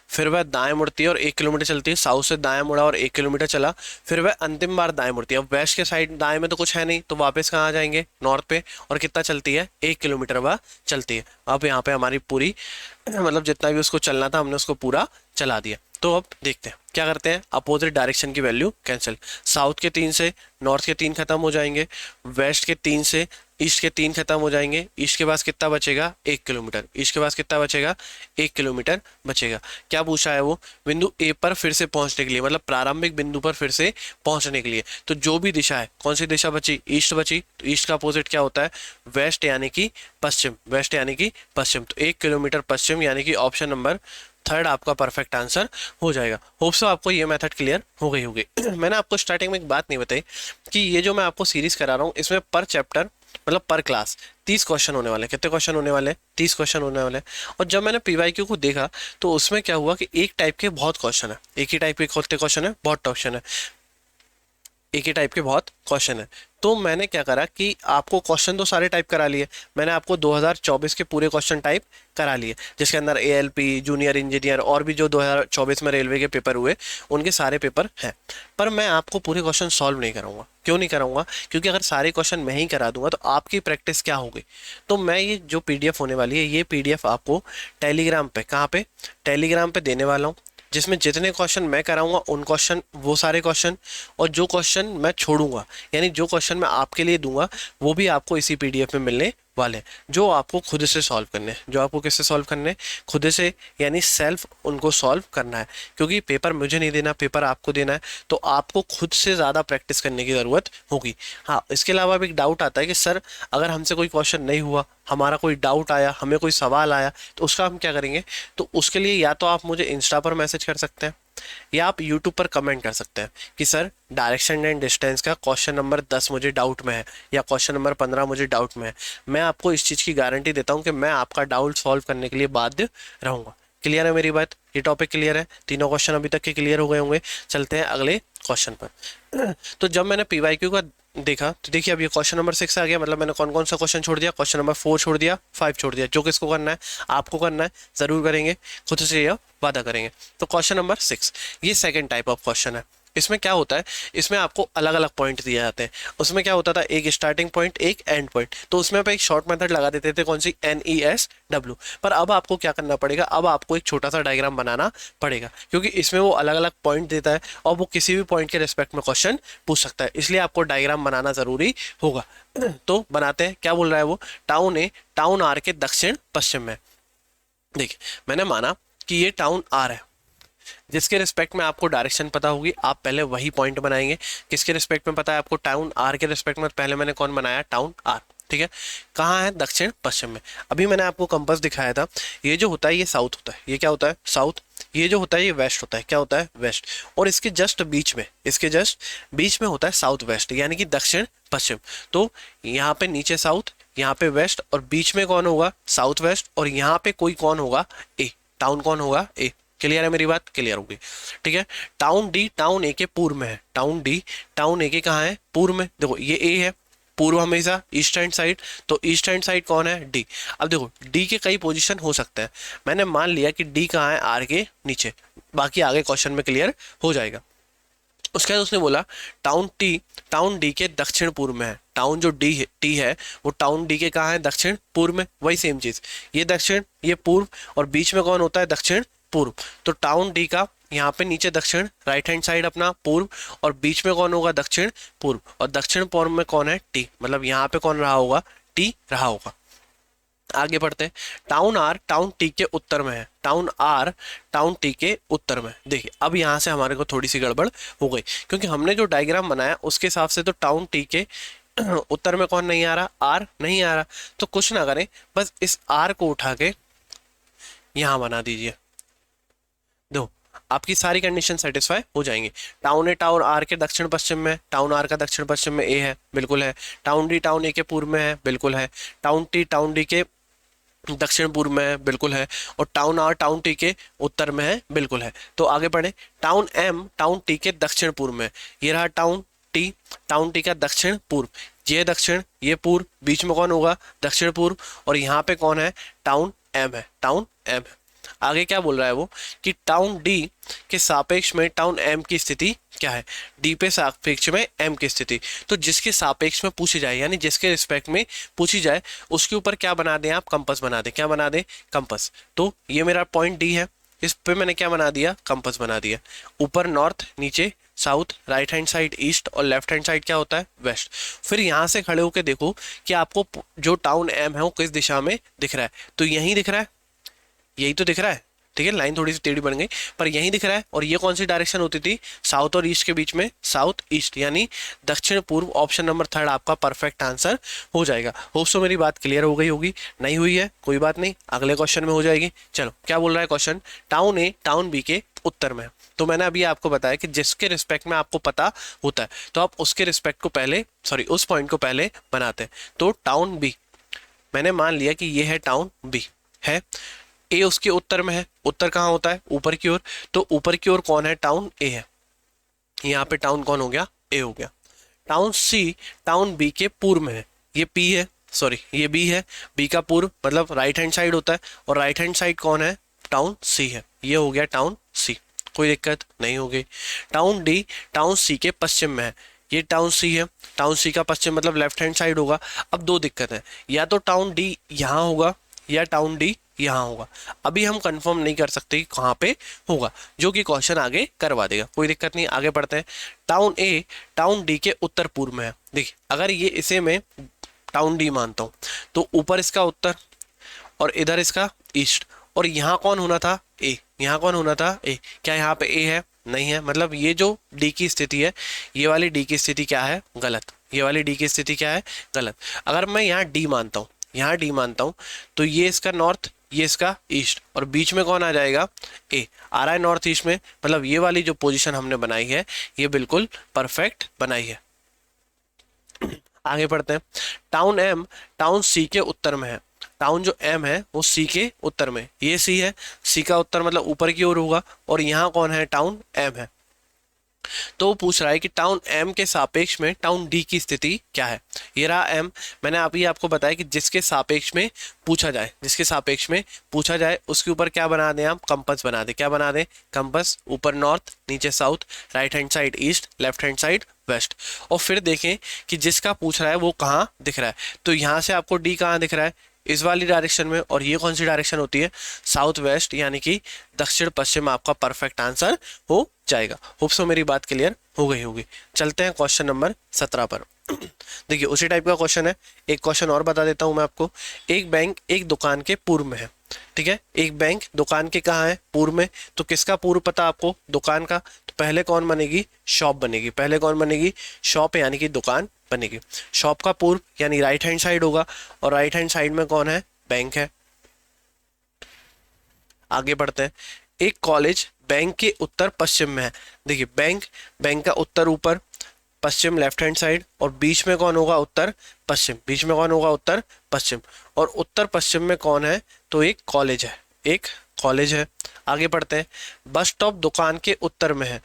फिर वह दाएं मुड़ती है और 1 किलोमीटर चलती है। साउथ से दाएं मुड़ा और 1 किलोमीटर चला। फिर वह अंतिम बार दाएं मुड़ती है। अब वेस्ट के साइड दाएं में तो कुछ है नहीं, तो वापस कहाँ आ जाएंगे, नॉर्थ पे। और कितना चलती है, 1 किलोमीटर वह चलती है। अब यहाँ पे हमारी पूरी मतलब जितना भी उसको चलना था हमने उसको पूरा चला दिया। तो अब देखते हैं क्या करते हैं, अपोजिट डायरेक्शन की वैल्यू कैंसिल। साउथ के 3 से नॉर्थ के 3 खत्म हो जाएंगे, वेस्ट के 3 से ईस्ट के 3 खत्म हो जाएंगे। ईस्ट के पास कितना बचेगा, 1 किलोमीटर। ईस्ट के पास कितना बचेगा, 1 किलोमीटर बचेगा। क्या पूछा है वो, बिंदु ए पर फिर से पहुंचने के लिए, मतलब प्रारंभिक बिंदु पर फिर से पहुंचने के लिए। तो जो भी दिशा है, कौन सी दिशा बची, ईस्ट बची। तो ईस्ट का अपोजिट क्या होता है, वेस्ट यानी कि पश्चिम। वेस्ट यानी कि पश्चिम। तो 1 किलोमीटर पश्चिम यानी कि ऑप्शन नंबर 3 आपका परफेक्ट आंसर हो जाएगा। होप सो आपको ये मेथड क्लियर हो गई होगी। मैंने आपको स्टार्टिंग में एक बात नहीं बताई कि ये जो मैं आपको सीरीज करा रहा हूँ इसमें पर चैप्टर मतलब पर क्लास 30 क्वेश्चन होने वाले। कितने क्वेश्चन होने वाले, 30 क्वेश्चन होने वाले। और जब मैंने पीवाईक्यू को देखा तो उसमें क्या हुआ कि एक टाइप के बहुत क्वेश्चन है, एक ही टाइप के कितने क्वेश्चन है, बहुत क्वेश्चन है, एक ही टाइप के बहुत क्वेश्चन है। तो मैंने क्या करा कि आपको क्वेश्चन तो सारे टाइप करा लिए। मैंने आपको 2024 के पूरे क्वेश्चन टाइप करा लिए, जिसके अंदर एएलपी, जूनियर इंजीनियर और भी जो 2024 में रेलवे के पेपर हुए उनके सारे पेपर हैं। पर मैं आपको पूरे क्वेश्चन सॉल्व नहीं कराऊंगा। क्यों नहीं कराऊंगा, क्योंकि अगर सारे क्वेश्चन मैं ही करा दूंगा तो आपकी प्रैक्टिस क्या होगी। तो मैं ये जो पीडीएफ होने वाली है, ये पीडीएफ आपको टेलीग्राम पे, कहाँ पे, टेलीग्राम पे देने वाला हूँ, जिसमें जितने क्वेश्चन मैं कराऊंगा उन क्वेश्चन, वो सारे क्वेश्चन, और जो क्वेश्चन मैं छोड़ूंगा यानी जो क्वेश्चन मैं आपके लिए दूंगा वो भी आपको इसी पीडीएफ में मिलने वाले हैं, जो आपको खुद से सॉल्व करने हैं। जो आपको किससे सॉल्व करने हैं, खुद से, यानी सेल्फ उनको सॉल्व करना है। क्योंकि पेपर मुझे नहीं देना, पेपर आपको देना है, तो आपको खुद से ज़्यादा प्रैक्टिस करने की ज़रूरत होगी। हाँ, इसके अलावा भी एक डाउट आता है कि सर अगर हमसे कोई क्वेश्चन नहीं हुआ, हमारा कोई डाउट आया, हमें कोई सवाल आया, तो उसका हम क्या करेंगे। तो उसके लिए या तो आप मुझे इंस्टा पर मैसेज कर सकते हैं या आप यूट्यूब पर कमेंट कर सकते हैं कि सर डायरेक्शन एंड डिस्टेंस का क्वेश्चन नंबर 10 मुझे डाउट में है या क्वेश्चन नंबर 15 मुझे डाउट में है। मैं आपको इस चीज़ की गारंटी देता हूं कि मैं आपका डाउट सॉल्व करने के लिए बाध्य रहूंगा। क्लियर है मेरी बात, ये टॉपिक क्लियर है, तीनों क्वेश्चन अभी तक के क्लियर हो गए होंगे। चलते हैं अगले क्वेश्चन पर। तो जब मैंने पीवाईक्यू का देखा तो देखिए अब ये क्वेश्चन नंबर 6 आ गया। मतलब मैंने कौन कौन सा क्वेश्चन छोड़ दिया, क्वेश्चन नंबर 4 छोड़ दिया, 5 छोड़ दिया। जो किसको करना है, आपको करना है, जरूर करेंगे, खुद से यह वादा करेंगे। तो क्वेश्चन नंबर 6 ये सेकंड टाइप ऑफ क्वेश्चन है। इसमें क्या होता है, इसमें आपको अलग अलग पॉइंट दिए जाते हैं। उसमें क्या होता था, एक स्टार्टिंग पॉइंट, एक एंड पॉइंट। तो उसमें पे एक शॉर्ट मेथड लगा देते थे, कौन सी, NESW। पर अब आपको क्या करना पड़ेगा, अब आपको एक छोटा सा डायग्राम बनाना पड़ेगा, क्योंकि इसमें वो अलग अलग पॉइंट देता है और वो किसी भी पॉइंट के रिस्पेक्ट में क्वेश्चन पूछ सकता है, इसलिए आपको डायग्राम बनाना जरूरी होगा। तो बनाते हैं। क्या बोल रहा है वो, टाउन ए टाउन आर के दक्षिण पश्चिम में। देखिए मैंने माना कि ये टाउन आर है, जिसके रिस्पेक्ट में आपको डायरेक्शन पता होगी, आप पहले वही पॉइंट बनाएंगे। किसके रिस्पेक्ट में पता है आपको, टाउन आर के रिस्पेक्ट में। पहले मैंने कौन बनाया, टाउन आर, ठीक है। कहाँ है, दक्षिण पश्चिम में। अभी मैंने आपको कंपास दिखाया था, ये जो होता है ये साउथ होता है, ये क्या होता है, साउथ। ये जो होता है ये वेस्ट होता है, क्या होता है, वेस्ट। और इसके जस्ट बीच में, इसके जस्ट बीच में होता है साउथ वेस्ट, यानी कि दक्षिण पश्चिम। तो यहाँ पे नीचे साउथ, यहाँ पे वेस्ट, और बीच में कौन होगा, साउथ वेस्ट, और यहाँ पे कोई कौन होगा, ए। टाउन कौन होगा, ए। क्लियर है मेरी बात, क्लियर होगी, ठीक है। टाउन डी टाउन ए के पूर्व में है, टाउन डी टाउन ए के कहाँ है, पूर्व में। देखो ये ए है, पूर्व हमेशा ईस्ट हैंड साइड, तो ईस्ट हैंड साइड कौन है, डी। अब देखो डी के कई पोजीशन हो सकते हैं, मैंने मान लिया कि डी कहाँ है, आर के नीचे। बाकी आगे क्वेश्चन में क्लियर हो जाएगा। उसके बाद उसने बोला टाउन डी के दक्षिण पूर्व में है। टाउन जो टी है वो टाउन डी के कहाँ है, दक्षिण पूर्व में। वही सेम चीज, ये दक्षिण, ये पूर्व, और बीच में कौन होता है, दक्षिण पूर्व। तो टाउन डी का यहाँ पे नीचे दक्षिण, राइट हैंड साइड अपना पूर्व, और बीच में कौन होगा, दक्षिण पूर्व, और दक्षिण पूर्व में कौन है, टी, मतलब यहाँ पे कौन रहा होगा, टी रहा होगा। आगे बढ़ते हैं। टाउन आर टाउन टी के उत्तर में है, टाउन आर टाउन टी के उत्तर में। देखिए अब यहाँ से हमारे को थोड़ी सी गड़बड़ हो गई, क्योंकि हमने जो डायग्राम बनाया उसके हिसाब से तो टाउन टी के उत्तर में कौन नहीं आ रहा, आर नहीं आ रहा। तो कुछ ना करें, बस इस आर को उठा के यहाँ बना दीजिए। दो, आपकी सारी कंडीशन सेटिस्फाई हो जाएंगी। टाउन ए टाउन आर के दक्षिण पश्चिम में, टाउन आर का दक्षिण पश्चिम में ए है, बिल्कुल है। टाउन डी टाउन ए के पूर्व में है, बिल्कुल है। टाउन टी टाउन डी के दक्षिण पूर्व में है, बिल्कुल है। और टाउन आर टाउन टी के उत्तर में है, बिल्कुल है। तो आगे बढ़े। टाउन एम टाउन टी के दक्षिण पूर्व में, ये रहा टाउन टी, टाउन टी का दक्षिण पूर्व, ये दक्षिण ये पूर्व, बीच में कौन होगा, दक्षिण पूर्व, और यहाँ पे कौन है, टाउन एम है, टाउन एम है। आगे क्या बोल रहा है वो, कि टाउन डी के सापेक्ष में टाउन एम की स्थिति क्या है, डी पे सापेक्ष में एम की स्थिति। तो जिसके सापेक्ष में पूछी जाए, यानी जिसके रिस्पेक्ट में पूछी जाए, उसके ऊपर क्या बना दें आप, कंपास बना दें। क्या बना दें, कंपास। तो ये मेरा पॉइंट डी है, इस पे मैंने क्या बना दिया, कंपास बना दिया। ऊपर नॉर्थ, नीचे south, right hand side east, और लेफ्ट हैंड साइड क्या होता है, वेस्ट। फिर यहाँ से खड़े होकर देखो कि आपको जो टाउन एम है वो किस दिशा में दिख रहा है। तो यहीं दिख रहा है, यही तो दिख रहा है, ठीक है। लाइन थोड़ी सी टेढ़ी बन गई, पर यही दिख रहा है। और ये कौन सी डायरेक्शन होती थी, साउथ और ईस्ट के बीच में, साउथ ईस्ट, यानी दक्षिण पूर्व। ऑप्शन नंबर थर्ड आपका परफेक्ट आंसर हो जाएगा। होप सो मेरी बात क्लियर हो गई होगी, नहीं हुई है कोई बात नहीं, अगले क्वेश्चन में हो जाएगी। चलो क्या बोल रहा है क्वेश्चन, टाउन ए टाउन बी के उत्तर में। तो मैंने अभी आपको बताया कि जिसके रिस्पेक्ट में आपको पता होता है तो आप उसके रिस्पेक्ट को पहले, सॉरी उस पॉइंट को पहले बनाते हैं। तो टाउन बी, मैंने मान लिया कि ये है टाउन बी है, ए उसके उत्तर में है। उत्तर कहाँ होता है, ऊपर की ओर। तो ऊपर की ओर कौन है, टाउन ए है। यहाँ पे टाउन कौन हो गया, ए हो गया। टाउन सी टाउन बी के पूर्व में है, ये पी है, सॉरी ये बी है। बी का पूर्व मतलब राइट हैंड साइड होता है, और राइट हैंड साइड कौन है, टाउन सी है। ये हो गया टाउन सी, कोई दिक्कत नहीं होगी। टाउन डी टाउन सी के पश्चिम में है, ये टाउन सी है। टाउन सी का पश्चिम मतलब लेफ्ट हैंड साइड होगा। अब दो दिक्कत है, या तो टाउन डी यहाँ होगा या टाउन डी यहाँ होगा। अभी हम कंफर्म नहीं कर सकते कि कहाँ पे होगा, जो कि क्वेश्चन आगे करवा देगा, कोई दिक्कत नहीं। आगे बढ़ते हैं। टाउन ए टाउन डी के उत्तर पूर्व में है। देखिए अगर ये इसे मैं टाउन डी मानता हूँ तो ऊपर इसका उत्तर और इधर इसका ईस्ट, और यहाँ कौन होना था, ए। यहाँ कौन होना था, ए। क्या यहाँ पे ए है, नहीं है। मतलब ये जो डी की स्थिति है, ये वाली डी की स्थिति क्या है, गलत। ये वाली डी की स्थिति क्या है, गलत। अगर मैं यहाँ डी मानता हूँ, यहाँ डी मानता हूँ, तो ये इसका नॉर्थ, ये इसका ईस्ट, और बीच में कौन आ जाएगा, ए। आ रहा है नॉर्थ ईस्ट में, मतलब ये वाली जो पोजीशन हमने बनाई है ये बिल्कुल परफेक्ट बनाई है। आगे बढ़ते हैं। टाउन एम टाउन सी के उत्तर में है। टाउन जो एम है वो सी के उत्तर में, ये सी है, सी का उत्तर मतलब ऊपर की ओर होगा, और यहाँ कौन है, टाउन एम है। तो वो पूछ रहा है कि टाउन एम के सापेक्ष में टाउन डी की स्थिति क्या है। ये रहा एम, मैंने अभी आपको बताया कि जिसके सापेक्ष में पूछा जाए, जिसके सापेक्ष में पूछा जाए उसके ऊपर क्या बना दें आप, कंपास बना दें। क्या बना दें, कंपास। ऊपर नॉर्थ, नीचे south, right hand side east, left hand side west. और फिर देखें कि जिसका पूछ रहा है वो कहाँ दिख रहा है। तो यहाँ से आपको डी कहाँ दिख रहा है, इस वाली डायरेक्शन में, और ये कौन सी डायरेक्शन होती है, साउथ वेस्ट, यानी कि दक्षिण पश्चिम आपका परफेक्ट आंसर हो जाएगा। होप सो मेरी बात क्लियर हो गई होगी। चलते हैं क्वेश्चन नंबर 17 पर। देखिए उसी टाइप का क्वेश्चन है, एक क्वेश्चन और बता देता हूं मैं आपको। एक बैंक एक दुकान के पूर्व में है, ठीक है। एक बैंक दुकान के कहाँ है, पूर्व में। तो किसका पूर्व पता आपको, दुकान का। तो पहले कौन बनेगी, शॉप बनेगी। पहले कौन बनेगी, शॉप, यानी कि दुकान बनेगी। शॉप का पूर्व यानी राइट हैंड साइड होगा, और राइट हैंड साइड में कौन है, बैंक है। आगे बढ़ते हैं। एक कॉलेज बैंक के उत्तर पश्चिम में है। देखिए बैंक का उत्तर ऊपर, पश्चिम लेफ्ट हैंड साइड, और बीच में कौन होगा, उत्तर पश्चिम। बीच में कौन होगा, उत्तर पश्चिम, और उत्तर पश्चिम में कौन है, तो एक कॉलेज है, एक कॉलेज है। आगे बढ़ते हैं। बस स्टॉप दुकान के उत्तर में है।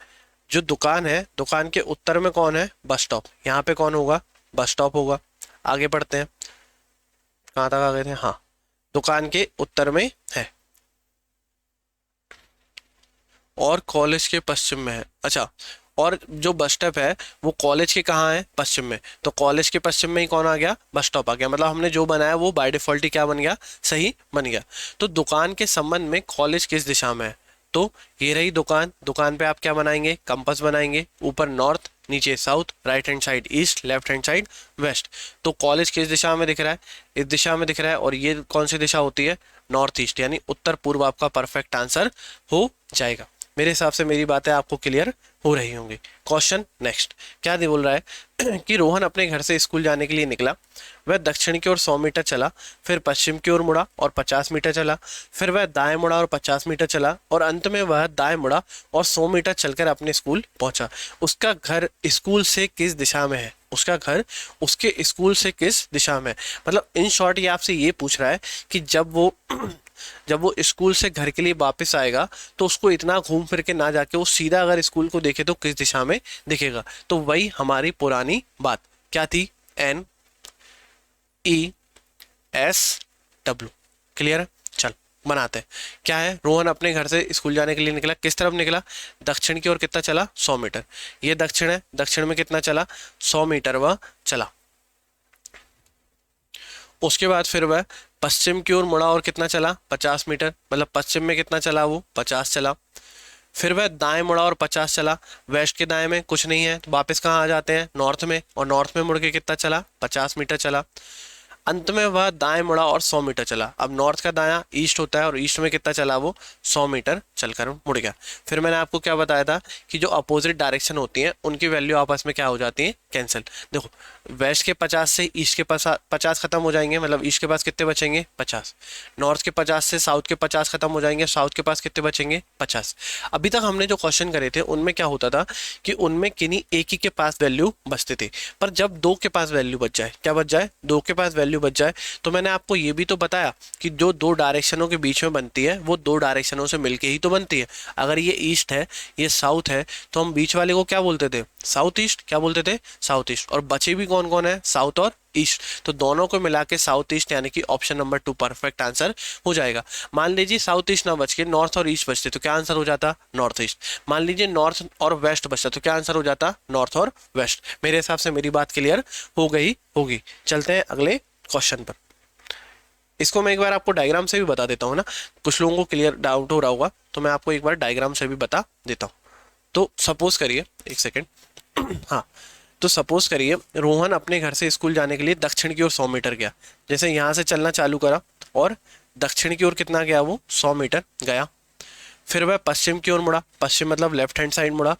जो दुकान है, दुकान के उत्तर में कौन है, बस स्टॉप। यहाँ पे कौन होगा, बस स्टॉप होगा। आगे बढ़ते हैं, कहाँ तक आ गए थे, हाँ, दुकान के उत्तर में है और कॉलेज के पश्चिम में है। अच्छा, और जो बस स्टॉप है वो कॉलेज के कहाँ है, पश्चिम में। तो कॉलेज के पश्चिम में ही कौन आ गया, बस स्टॉप आ गया। मतलब हमने जो बनाया वो बाय डिफॉल्ट ही क्या बन गया, सही बन गया। तो दुकान के संबंध में कॉलेज किस दिशा में है, तो ये रही दुकान, दुकान पे आप क्या बनाएंगे, कंपास बनाएंगे, ऊपर नॉर्थ, नीचे south, right hand side east, left hand side west. तो कॉलेज किस दिशा में दिख रहा है, इस दिशा में दिख रहा है, और ये कौन सी दिशा होती है, नॉर्थ ईस्ट, यानी उत्तर पूर्व आपका परफेक्ट आंसर हो जाएगा। मेरे हिसाब से मेरी बातें आपको क्लियर हो रही होंगी। क्वेश्चन नेक्स्ट क्या बोल रहा है कि रोहन अपने घर से स्कूल जाने के लिए निकला। वह दक्षिण की ओर 100 मीटर चला, फिर पश्चिम की ओर मुड़ा और 50 मीटर चला, फिर वह दाएं मुड़ा और 50 मीटर चला, और अंत में वह दाएं मुड़ा और 100 मीटर चलकर अपने स्कूल पहुंचा। उसका घर स्कूल से किस दिशा में है, उसका घर उसके स्कूल से किस दिशा में है। मतलब इन शॉर्ट ये आपसे ये पूछ रहा है कि जब वो स्कूल से घर के लिए वापस आएगा तो उसको इतना घूम फिर के ना जाके वो सीधा अगर स्कूल को देखे तो किस दिशा में दिखेगा। तो वही हमारी पुरानी बात क्या थी, N E S W। Clear है, चल बनाते हैं। क्या है, रोहन अपने घर से स्कूल जाने के लिए निकला, किस तरफ निकला, दक्षिण की ओर कितना चला, 100 मीटर। ये दक्षिण है, दक्षिण में कितना चला, 100 मीटर वह चला। उसके बाद फिर वह पश्चिम की ओर मुड़ा और कितना चला, 50 मीटर, मतलब पश्चिम में कितना चला, वो 50 चला। फिर वह दाएं मुड़ा और 50 चला। वेस्ट के दाएं में कुछ नहीं है तो वापस कहाँ आ जाते हैं, नॉर्थ में, और नॉर्थ में मुड़ के कितना चला, 50 मीटर चला। अंत में वह दाएं मुड़ा और 100 मीटर चला। अब नॉर्थ का दायां ईस्ट होता है और ईस्ट में कितना चला, वो 100 मीटर चलकर मुड़ गया। फिर मैंने आपको क्या बताया था कि जो अपोजिट डायरेक्शन होती हैं उनकी वैल्यू आपस में क्या हो जाती है, कैंसिल। देखो वेस्ट के 50 से ईस्ट के पास 50 खत्म हो जाएंगे, मतलब ईस्ट के पास कितने बचेंगे, 50। नॉर्थ के 50 से साउथ के 50 खत्म हो जाएंगे, साउथ के पास कितने बचेंगे, 50। अभी तक हमने जो क्वेश्चन करे थे उनमें क्या होता था कि उनमें किन्हीं एक ही के पास वैल्यू बचती थी, पर जब दो के पास वैल्यू बच जाए, क्या बच जाए, दो के पास वैल्यू बच जाए, तो मैंने आपको ये भी तो बताया कि जो दो डायरेक्शनों के बीच में बनती है वो दो डायरेक्शनों से मिलके ही तो बनती है। अगर ये ईस्ट है ये साउथ है तो हम बीच वाले को क्या बोलते थे, साउथ ईस्ट, क्या बोलते थे, साउथ ईस्ट। और बचे भी कौन कौन है, साउथ और ईस्ट, तो दोनों को मिला के साउथ ईस्ट, यानी कि ऑप्शन नंबर 2 परफेक्ट आंसर हो जाएगा। मान लीजिए साउथ ईस्ट ना बच के नॉर्थ और ईस्ट बचते तो क्या आंसर हो जाता, नॉर्थ ईस्ट। मान लीजिए नॉर्थ और वेस्ट बचता तो क्या आंसर हो जाता, नॉर्थ और वेस्ट। मेरे हिसाब से मेरी बात क्लियर हो गई होगी। चलते हैं अगले क्वेश्चन पर। इसको मैं एक बार आपको डायग्राम से भी बता देता हूँ ना, कुछ लोगों को क्लियर डाउट हो रहा होगा, तो मैं आपको एक बार डायग्राम से भी बता देता हूँ। तो सपोज करिए, एक सेकेंड हाँ, तो सपोज करिए रोहन अपने घर से स्कूल जाने के लिए दक्षिण की ओर 100 मीटर गया। जैसे यहाँ से चलना चालू करा और दक्षिण की ओर कितना गया, वो 100 मीटर गया। फिर वह पश्चिम की ओर मुड़ा, पश्चिम मतलब लेफ्ट हैंड साइड मुड़ा,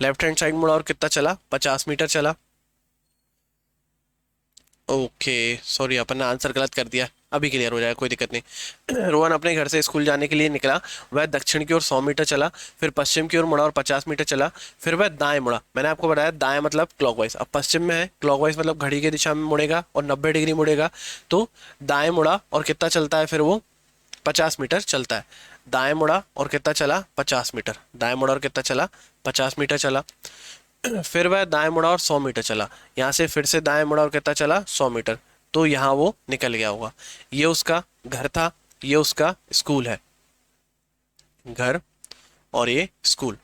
लेफ्ट हैंड साइड मुड़ा और कितना चला, 50 मीटर चला। ओके सॉरी, अपन ने आंसर गलत कर दिया, अभी क्लियर हो जाएगा, कोई दिक्कत नहीं। रोहन अपने घर से स्कूल जाने के लिए निकला। वह दक्षिण की ओर 100 मीटर चला, फिर पश्चिम की ओर मुड़ा और 50 मीटर चला। फिर वह दाएं मुड़ा, मैंने आपको बताया दाएं मतलब क्लॉकवाइज, अब पश्चिम में है, क्लॉकवाइज मतलब घड़ी की दिशा में मुड़ेगा और 90 डिग्री मुड़ेगा। तो दाएं मुड़ा और कितना चलता है, फिर वो 50 मीटर चलता है। दाएं मुड़ा और कितना चला, 50 मीटर, दाएं मुड़ा और कितना चला, 50 मीटर चला। फिर वह दाएं मुड़ा और 100 मीटर चला। यहाँ से फिर से दाएं मुड़ा और कितना चला, 100 मीटर। तो यहाँ वो निकल गया होगा। ये उसका घर था, ये उसका स्कूल है, घर और ये स्कूल,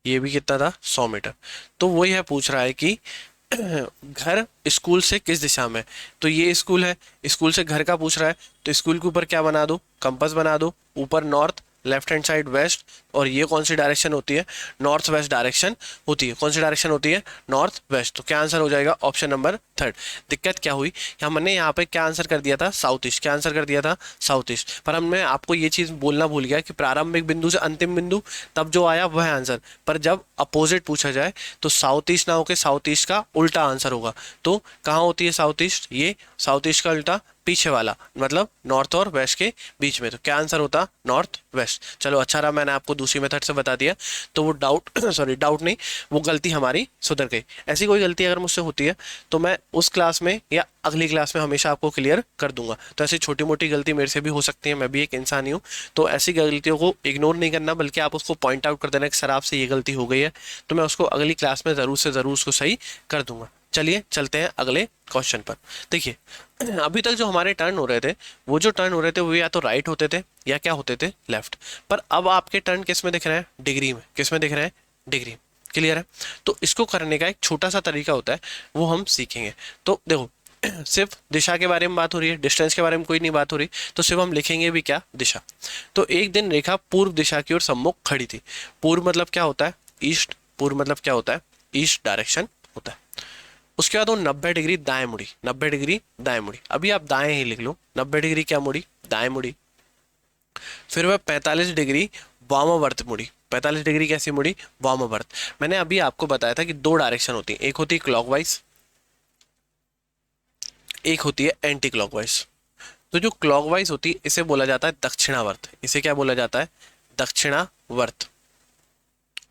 ये भी कितना था, 100 मीटर। तो वो यह पूछ रहा है कि घर स्कूल से किस दिशा में। तो ये स्कूल है, स्कूल से घर का पूछ रहा है, तो स्कूल के ऊपर क्या बना दो, कंपास बना दो, ऊपर north, left hand side west, और ये कौन सी डायरेक्शन होती है, नॉर्थ वेस्ट डायरेक्शन होती है। कौन सी डायरेक्शन होती है, नॉर्थ वेस्ट। तो क्या आंसर हो जाएगा, ऑप्शन नंबर 3। दिक्कत क्या हुई, हमने यहाँ पे क्या आंसर कर दिया था, साउथ ईस्ट। क्या आंसर कर दिया था, साउथ ईस्ट। पर हमने आपको ये चीज़ बोलना भूल गया कि प्रारंभिक बिंदु से अंतिम बिंदु, तब जो आया वह आंसर, पर जब अपोजिट पूछा जाए तो साउथ ईस्ट ना होकर साउथ ईस्ट का उल्टा आंसर होगा। तो कहाँ होती है साउथ ईस्ट, ये साउथ ईस्ट का उल्टा पीछे वाला, मतलब नॉर्थ और वेस्ट के बीच में। तो क्या आंसर होता, नॉर्थ वेस्ट। चलो अच्छा रहा, मैंने आपको दूसरी मेथड से बता दिया, तो वो डाउट सॉरी डाउट नहीं, वो गलती हमारी सुधर गई। ऐसी कोई गलती अगर मुझसे होती है तो मैं उस क्लास में या अगली क्लास में हमेशा आपको क्लियर कर दूंगा। तो ऐसी छोटी मोटी गलती मेरे से भी हो सकती है, मैं भी एक इंसान ही हूँ। तो ऐसी गलतियों को इग्नोर नहीं करना, बल्कि आप उसको पॉइंट आउट कर देना कि सर आपसे ये गलती हो गई है, तो मैं उसको अगली क्लास में ज़रूर से ज़रूर उसको सही कर दूंगा। चलिए चलते हैं अगले क्वेश्चन पर। देखिए अभी तक जो हमारे टर्न हो रहे थे, वो जो टर्न हो रहे थे वो या तो राइट होते थे या क्या होते थे, लेफ्ट। पर अब आपके टर्न किस में दिख रहे हैं, डिग्री में। किस में दिख रहे हैं, डिग्री। क्लियर है। तो इसको करने का एक छोटा सा तरीका होता है, वो हम सीखेंगे। तो देखो सिर्फ दिशा के बारे में बात हो रही है, डिस्टेंस के बारे में कोई नहीं बात हो रही, तो सिर्फ हम लिखेंगे भी क्या, दिशा। तो एक दिन रेखा पूर्व दिशा की ओर सम्मुख खड़ी थी। पूर्व मतलब क्या होता है, ईस्ट। पूर्व मतलब क्या होता है, ईस्ट डायरेक्शन होता है। उसके बाद वो 90 डिग्री दाएं मुड़ी, 90 डिग्री दाएं मुड़ी। अभी आप दाएं ही लिख लो, 90 डिग्री क्या मुड़ी, दाएं मुड़ी। फिर वह 45 डिग्री वामावर्त मुड़ी। 45 डिग्री कैसी मुड़ी, वामावर्त। मैंने अभी आपको बताया था कि दो डायरेक्शन होती है, एक होती है क्लॉकवाइज, एक होती है एंटी क्लॉकवाइज। तो जो क्लॉकवाइज होती है इसे बोला जाता है दक्षिणावर्त, इसे क्या बोला जाता है, दक्षिणावर्त।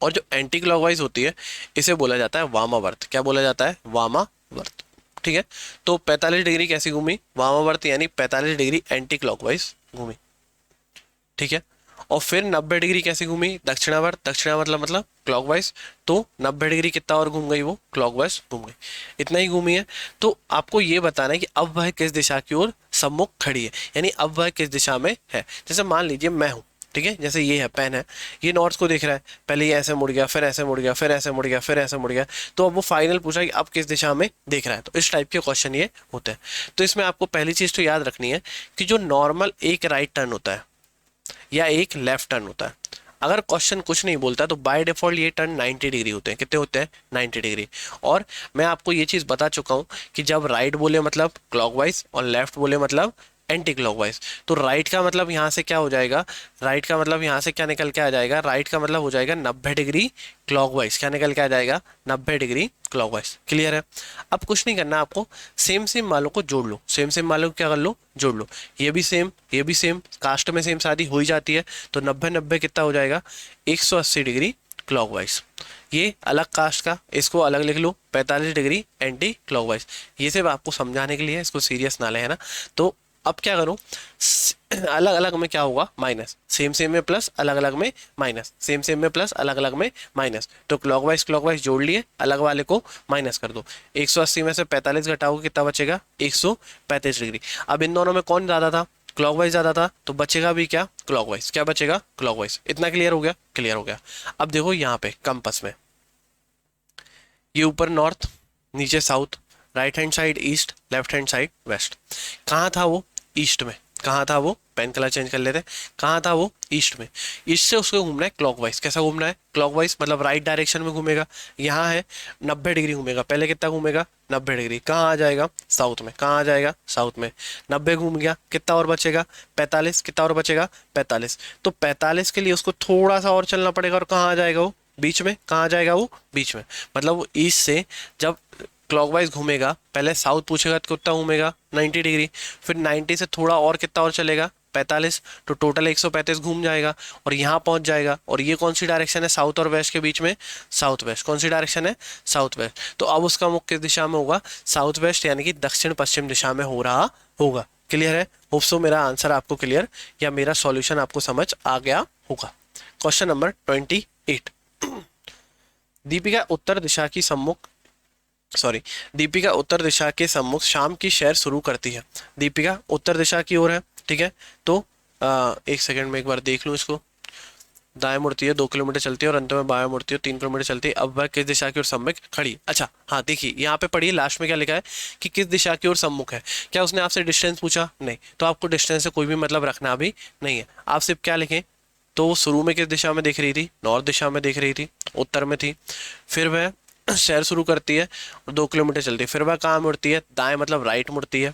और जो एंटी क्लॉकवाइज होती है इसे बोला जाता है वामावर्त। क्या बोला जाता है, वामावर्त। ठीक है, तो 45 डिग्री कैसी घूमी, वामावर्त, यानी 45 डिग्री एंटी क्लॉकवाइज घूमी। ठीक है, और फिर 90 डिग्री कैसे घूमी, दक्षिणावर्त। दक्षिणावर्त मतलब क्लॉकवाइज, तो 90 डिग्री कितना और घूम गई, वो क्लॉकवाइज घूम गई। इतना ही घूमी है। तो आपको ये बताना है कि अब वह किस दिशा की ओर सम्मुख खड़ी है, यानी अब वह किस दिशा में है। जैसे मान लीजिए मैं हूँ, ठीक है, जैसे ये है पेन है, ये नॉर्थ को देख रहा है, पहले ये ऐसे मुड़ गया, फिर ऐसे मुड़ गया, फिर ऐसे मुड़ गया, फिर ऐसे मुड़ गया। तो अब वो फाइनल पूछा कि अब किस दिशा में देख रहा है। तो इस टाइप के क्वेश्चन ये होते हैं। तो इसमें आपको पहली चीज तो याद रखनी है कि जो नॉर्मल एक राइट टर्न होता है या एक लेफ्ट टर्न होता है, अगर क्वेश्चन कुछ नहीं बोलता तो बाय डिफॉल्ट ये टर्न 90 डिग्री होते हैं। कितने होते हैं, 90 डिग्री। और मैं आपको ये चीज़ बता चुका हूँ कि जब राइट बोले मतलब क्लॉकवाइज और लेफ्ट बोले मतलब एंटी क्लॉकवाइज। तो राइट का मतलब यहाँ से क्या हो जाएगा, राइट का मतलब यहाँ से क्या निकल के आ जाएगा, राइट का मतलब हो जाएगा 90 डिग्री क्लॉकवाइज। क्या निकल के आ जाएगा, 90 डिग्री क्लॉकवाइज। क्लियर है। अब कुछ नहीं करना आपको, सेम सेम वालों को जोड़ लो, सेम सेम वालों को क्या कर लो, जोड़ लो। ये भी सेम, ये भी सेम, कास्ट में सेम शादी हो ही जाती है। तो 90 90 कितना हो जाएगा, 180 डिग्री क्लॉकवाइज। ये अलग कास्ट का, इसको अलग लिख लो, 45 डिग्री एंटी क्लॉकवाइज। ये सिर्फ आपको समझाने के लिए, इसको सीरियस ना ले, है ना। तो अब क्या करूं, अलग अलग में क्या होगा, माइनस, सेम सेम में प्लस, अलग अलग में माइनस, सेम सेम में प्लस, अलग अलग में माइनस। तो क्लॉकवाइज क्लॉकवाइज जोड़ लिए, अलग वाले को माइनस कर दो। 180 में से 45 घटाओगे कितना बचेगा, 135 डिग्री। अब इन दोनों में कौन ज्यादा था, क्लॉकवाइज ज्यादा था, तो बचेगा भी क्या, क्लॉकवाइज। क्या बचेगा, क्लॉकवाइज। इतना क्लियर हो गया, क्लियर हो गया। अब देखो यहाँ पे कंपास में, ये ऊपर नॉर्थ, नीचे south, right hand side east, left hand side west. कहाँ था वो, ईस्ट में। कहाँ था वो, पेन कलर चेंज कर लेते हैं, कहाँ था वो, ईस्ट में। ईस्ट से उसको घूमना है क्लॉकवाइज। कैसा घूमना है, क्लॉकवाइज, मतलब राइट डायरेक्शन में घूमेगा। यहाँ है 90 डिग्री घूमेगा, पहले कितना घूमेगा, 90 डिग्री। कहाँ आ जाएगा, साउथ में। कहाँ आ जाएगा, साउथ में। 90 घूम गया, कितना और बचेगा, 45। कितना और बचेगा, 45। तो 45 के लिए उसको थोड़ा सा और चलना पड़ेगा, और कहाँ आ जाएगा वो, बीच में। कहाँ आ जाएगा वो, बीच में। मतलब वो ईस्ट से जब क्लॉकवाइज घूमेगा, पहले साउथ पूछेगा तो कितना घूमेगा, 90 डिग्री। फिर 90 से थोड़ा और कितना और चलेगा, 45। तो टोटल 135 घूम जाएगा और यहाँ पहुंच जाएगा। और ये कौन सी डायरेक्शन है, साउथ और वेस्ट के बीच में, साउथ वेस्ट। कौन सी डायरेक्शन है, साउथ वेस्ट। तो अब उसका मुख किस दिशा में होगा, साउथ वेस्ट, यानी कि दक्षिण पश्चिम दिशा में हो रहा होगा। क्लियर है। होप सो मेरा आंसर आपको क्लियर, या मेरा सॉल्यूशन आपको समझ आ गया होगा। Question number 28। दीपिका उत्तर दिशा की सम्मुख दीपिका उत्तर दिशा के सम्मुख शाम की सैर शुरू करती है। दीपिका उत्तर दिशा की ओर है, ठीक है। तो एक सेकंड में एक बार देख लूँ इसको। दाएं मुड़ती है, 2 किलोमीटर चलती है और अंत में बाएं मुड़ती है, 3 किलोमीटर चलती है। अब वह किस दिशा की ओर सम्मुख खड़ी है। अच्छा हाँ, देखिए यहाँ पे पढ़िए, लास्ट में क्या लिखा है कि किस दिशा की ओर सम्मुख है। क्या उसने आपसे डिस्टेंस पूछा, नहीं। तो आपको डिस्टेंस से कोई भी मतलब रखना भी नहीं है। आप सिर्फ क्या लिखें, तो शुरू में किस दिशा में देख रही थी, नॉर्थ दिशा में देख रही थी, उत्तर में थी। फिर वह सैर शुरू करती है और 2 किलोमीटर चलती है। फिर वह कहाँ मुड़ती है, दाएं मतलब राइट मुड़ती है।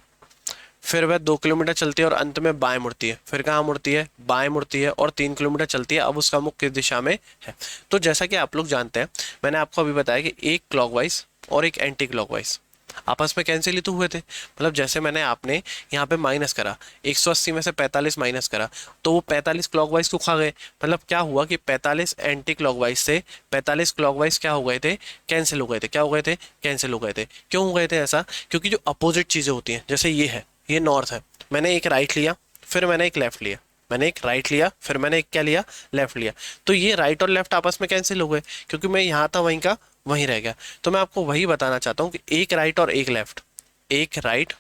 फिर वह 2 किलोमीटर चलती है और अंत में बाएं मुड़ती है। फिर कहाँ मुड़ती है, बाएं मुड़ती है और 3 किलोमीटर चलती है। अब उसका मुख किस दिशा में है। तो जैसा कि आप लोग जानते हैं, मैंने आपको अभी बताया कि एक क्लॉकवाइज और एक एंटी क्लॉकवाइज आपस में कैंसिल ही तो हुए थे। मतलब जैसे मैंने आपने यहाँ पे माइनस करा, 180 में से 45 माइनस करा, तो वो 45 क्लॉकवाइज को खा गए। मतलब क्या हुआ कि 45 एंटी क्लॉकवाइज से 45 क्लॉकवाइज क्या हो गए थे, कैंसिल हो गए थे। क्या हो गए थे, कैंसिल हो गए थे। क्यों हो गए थे ऐसा, क्योंकि जो अपोजिट चीज़ें होती हैं, जैसे ये है, ये नॉर्थ है, मैंने एक राइट लिया, फिर मैंने एक लेफ्ट लिया, मैंने एक राइट लिया, फिर मैंने एक क्या लिया, लेफ्ट लिया। तो ये राइट और लेफ्ट आपस में कैंसिल हो गए, क्योंकि मैं यहाँ था वहीं का वहीं रह गया। तो मैं आपको वही बताना चाहता हूँ कि एक राइट और एक लेफ्ट, एक राइट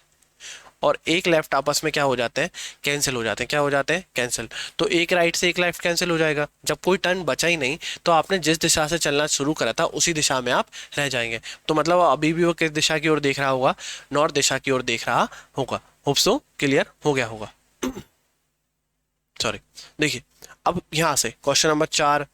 और एक लेफ्ट आपस में क्या हो जाते हैं, कैंसिल हो जाते हैं। क्या हो जाते हैं, कैंसिल। तो एक राइट से एक लेफ्ट कैंसिल हो जाएगा। जब कोई टर्न बचा ही नहीं तो आपने जिस दिशा से चलना शुरू करा था उसी दिशा में आप रह जाएंगे। तो मतलब अभी भी वो किस दिशा की ओर देख रहा होगा, नॉर्थ दिशा की ओर देख रहा होगा। होप सो क्लियर हो गया होगा। सॉरी, देखिए अब यहाँ से क्वेश्चन नंबर 4,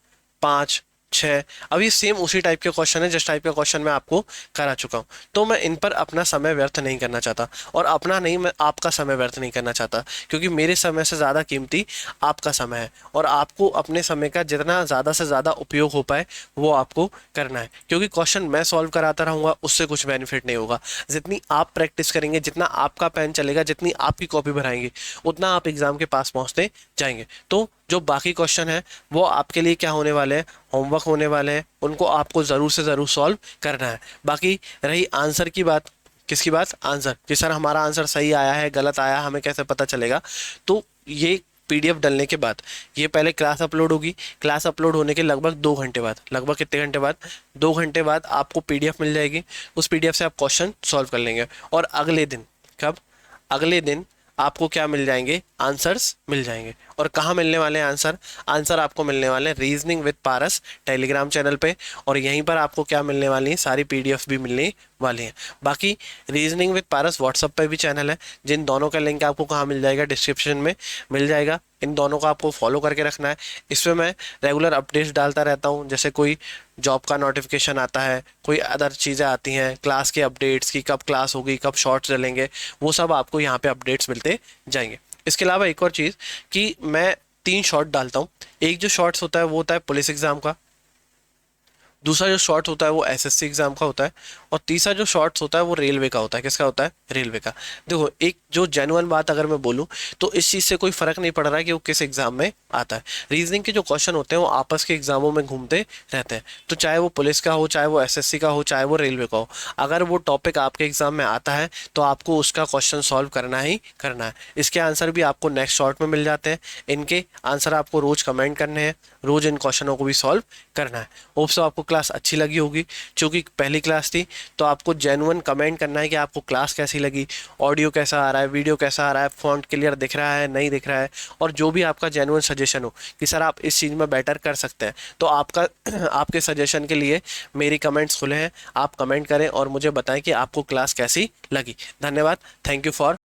5, 6, अब ये सेम उसी टाइप के क्वेश्चन है जिस टाइप के क्वेश्चन मैं आपको करा चुका हूँ। तो मैं इन पर अपना समय व्यर्थ नहीं करना चाहता, और अपना नहीं, मैं आपका समय व्यर्थ नहीं करना चाहता, क्योंकि मेरे समय से ज़्यादा कीमती आपका समय है। और आपको अपने समय का जितना ज़्यादा से ज़्यादा उपयोग हो पाए वो आपको करना है, क्योंकि क्वेश्चन मैं सॉल्व कराता रहूँगा उससे कुछ बेनिफिट नहीं होगा। जितनी आप प्रैक्टिस करेंगे, जितना आपका पेन चलेगा, जितनी आपकी कॉपी भराएंगे, उतना आप एग्ज़ाम के पास पहुँचते जाएंगे। तो जो बाकी क्वेश्चन है वो आपके लिए क्या होने वाले हैं, होमवर्क होने वाले हैं, उनको आपको ज़रूर से ज़रूर सॉल्व करना है। बाकी रही आंसर की बात, किसकी बात, आंसर कि सर हमारा आंसर सही आया है गलत आया हमें कैसे पता चलेगा। तो ये पीडीएफ डलने के बाद ये पहले क्लास अपलोड होगी। क्लास अपलोड होने के लगभग 2 घंटे बाद, लगभग कितने घंटे बाद, 2 घंटे बाद आपको पीडीएफ मिल जाएगी। उस पीडीएफ से आप क्वेश्चन सॉल्व कर लेंगे, और अगले दिन, कब, अगले दिन आपको क्या मिल जाएंगे, आंसर्स मिल जाएंगे। और कहाँ मिलने वाले हैं आंसर, आंसर आपको मिलने वाले हैं reasoning with Paras Telegram channel पे, और यहीं पर आपको क्या मिलने वाली है, सारी पीडीएफ भी मिलने वाली हैं। बाकी रीजनिंग विद पारस व्हाट्सएप पे भी चैनल है, जिन दोनों का लिंक आपको कहाँ मिल जाएगा, डिस्क्रिप्शन में मिल जाएगा। इन दोनों को आपको फॉलो करके रखना है। इसमें मैं रेगुलर अपडेट्स डालता रहता हूँ, जैसे कोई जॉब का नोटिफिकेशन आता है, कोई अदर चीज़ें आती हैं, क्लास के अपडेट्स की, कब क्लास होगी, कब शॉर्ट्स चलेंगे, वो सब आपको यहाँ पे अपडेट्स मिलते जाएंगे। इसके अलावा एक और चीज़ कि मैं 3 शॉर्ट डालता हूँ। एक जो शॉर्ट्स होता है वो होता है पुलिस एग्ज़ाम का, दूसरा जो शॉर्ट होता है वो एसएससी एग्जाम का होता है, और तीसरा जो शॉर्ट्स होता है वो रेलवे का होता है। किसका होता है, रेलवे का। देखो एक जो जेन्युइन बात अगर मैं बोलूँ तो इस चीज़ से कोई फर्क नहीं पड़ रहा है कि वो किस एग्जाम में आता है। रीजनिंग के जो क्वेश्चन होते हैं वो आपस के एग्जामों में घूमते रहते हैं, तो चाहे वो पुलिस का हो, चाहे वो एसएससी का हो, चाहे वो रेलवे का हो, अगर वो टॉपिक आपके एग्जाम में आता है तो आपको उसका क्वेश्चन सॉल्व करना ही करना है। इसके आंसर भी आपको नेक्स्ट शॉर्ट में मिल जाते हैं, इनके आंसर आपको रोज कमेंट करने हैं, रोज इन क्वेश्चनों को भी सॉल्व करना है। होप सो आपको क्लास अच्छी लगी होगी। चूंकि पहली क्लास थी तो आपको जेन्युइन कमेंट करना है कि आपको क्लास कैसी लगी, ऑडियो कैसा आ रहा है, वीडियो कैसा आ रहा है, फॉन्ट क्लियर दिख रहा है नहीं दिख रहा है, और जो भी आपका जेन्युइन सजेशन हो कि सर आप इस चीज़ में बेटर कर सकते हैं, तो आपका आपके सजेशन के लिए मेरी कमेंट्स खुले हैं। आप कमेंट करें और मुझे बताएं कि आपको क्लास कैसी लगी। धन्यवाद, थैंक यू फॉर